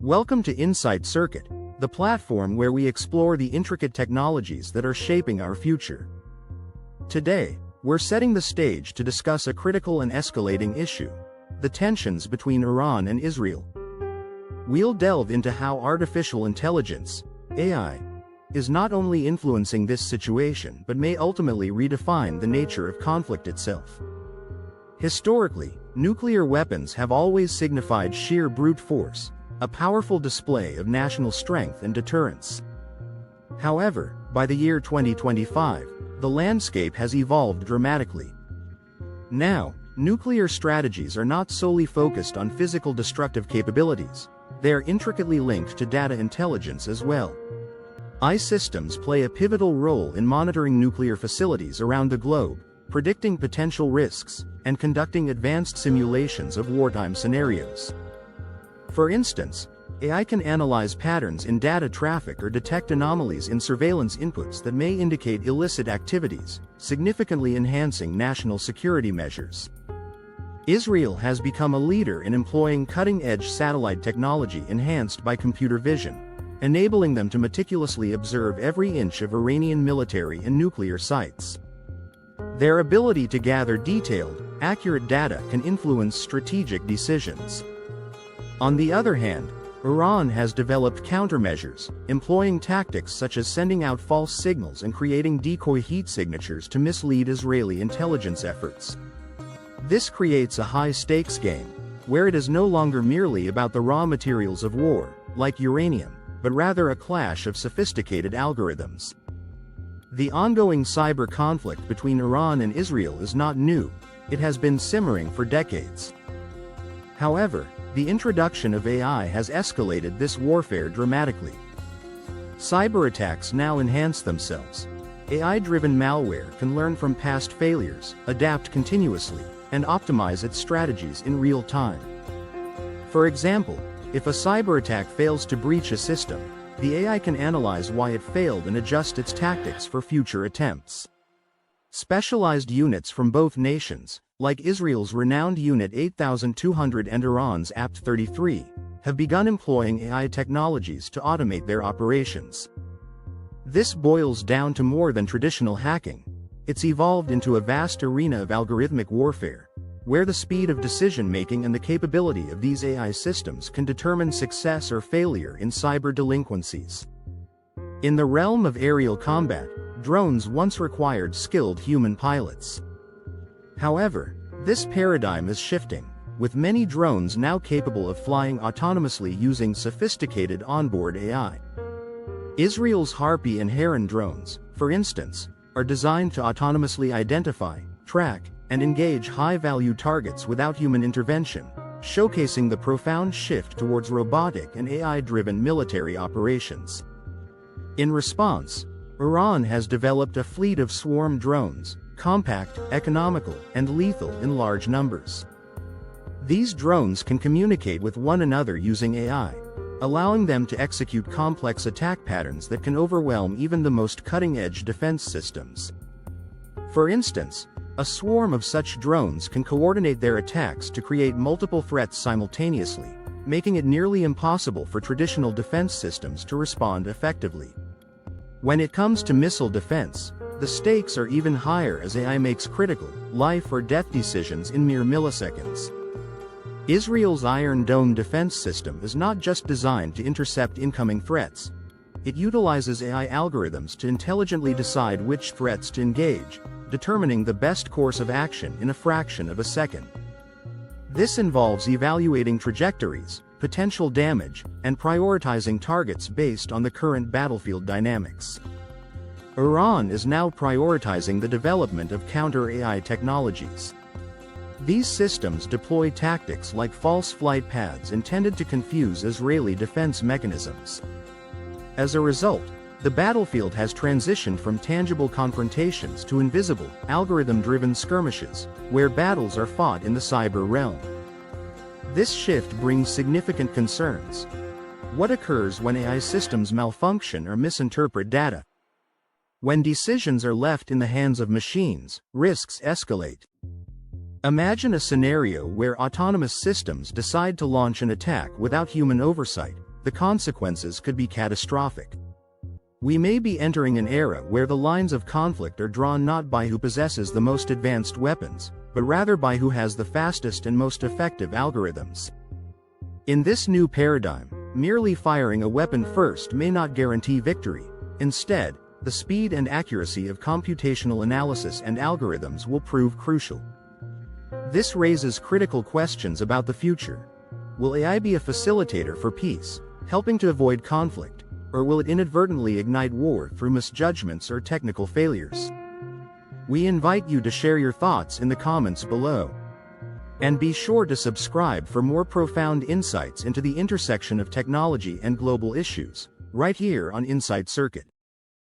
Welcome to Insight Circuit, the platform where we explore the intricate technologies that are shaping our future. Today, we're setting the stage to discuss a critical and escalating issue: the tensions between Iran and Israel. We'll delve into how artificial intelligence, AI, is not only influencing this situation but may ultimately redefine the nature of conflict itself. Historically, nuclear weapons have always signified sheer brute force, a powerful display of national strength and deterrence. However, by the year 2025, the landscape has evolved dramatically. Now, nuclear strategies are not solely focused on physical destructive capabilities, they are intricately linked to data intelligence as well. AI systems play a pivotal role in monitoring nuclear facilities around the globe, predicting potential risks, and conducting advanced simulations of wartime scenarios. For instance, AI can analyze patterns in data traffic or detect anomalies in surveillance inputs that may indicate illicit activities, significantly enhancing national security measures. Israel has become a leader in employing cutting-edge satellite technology enhanced by computer vision, enabling them to meticulously observe every inch of Iranian military and nuclear sites. Their ability to gather detailed, accurate data can influence strategic decisions. On the other hand, Iran has developed countermeasures, employing tactics such as sending out false signals and creating decoy heat signatures to mislead Israeli intelligence efforts. This creates a high-stakes game, where it is no longer merely about the raw materials of war, like uranium, but rather a clash of sophisticated algorithms. The ongoing cyber conflict between Iran and Israel is not new, it has been simmering for decades. However, the introduction of AI has escalated this warfare dramatically. Cyber attacks now enhance themselves. AI-driven malware can learn from past failures, adapt continuously, and optimize its strategies in real time. For example, if a cyber attack fails to breach a system, the AI can analyze why it failed and adjust its tactics for future attempts. Specialized units from both nations, like Israel's renowned Unit 8200 and Iran's APT-33, have begun employing AI technologies to automate their operations. This boils down to more than traditional hacking. It's evolved into a vast arena of algorithmic warfare, where the speed of decision-making and the capability of these AI systems can determine success or failure in cyber delinquencies. In the realm of aerial combat, drones once required skilled human pilots. However, this paradigm is shifting, with many drones now capable of flying autonomously using sophisticated onboard AI. Israel's Harpy and Heron drones, for instance, are designed to autonomously identify, track, and engage high-value targets without human intervention, showcasing the profound shift towards robotic and AI-driven military operations. In response, Iran has developed a fleet of swarm drones, compact, economical, and lethal in large numbers. These drones can communicate with one another using AI, allowing them to execute complex attack patterns that can overwhelm even the most cutting-edge defense systems. For instance, a swarm of such drones can coordinate their attacks to create multiple threats simultaneously, making it nearly impossible for traditional defense systems to respond effectively. When it comes to missile defense, the stakes are even higher as AI makes critical, life-or-death decisions in mere milliseconds. Israel's Iron Dome defense system is not just designed to intercept incoming threats. It utilizes AI algorithms to intelligently decide which threats to engage, determining the best course of action in a fraction of a second. This involves evaluating trajectories, potential damage, and prioritizing targets based on the current battlefield dynamics. Iran is now prioritizing the development of counter-AI technologies. These systems deploy tactics like false flight paths intended to confuse Israeli defense mechanisms. As a result, the battlefield has transitioned from tangible confrontations to invisible, algorithm-driven skirmishes, where battles are fought in the cyber realm. This shift brings significant concerns. What occurs when AI systems malfunction or misinterpret data? When decisions are left in the hands of machines, risks escalate. Imagine a scenario where autonomous systems decide to launch an attack without human oversight, the consequences could be catastrophic. We may be entering an era where the lines of conflict are drawn not by who possesses the most advanced weapons, but rather by who has the fastest and most effective algorithms. In this new paradigm, merely firing a weapon first may not guarantee victory. Instead, the speed and accuracy of computational analysis and algorithms will prove crucial. This raises critical questions about the future. Will AI be a facilitator for peace, helping to avoid conflict, or will it inadvertently ignite war through misjudgments or technical failures? We invite you to share your thoughts in the comments below. And be sure to subscribe for more profound insights into the intersection of technology and global issues, right here on Inside Circuit.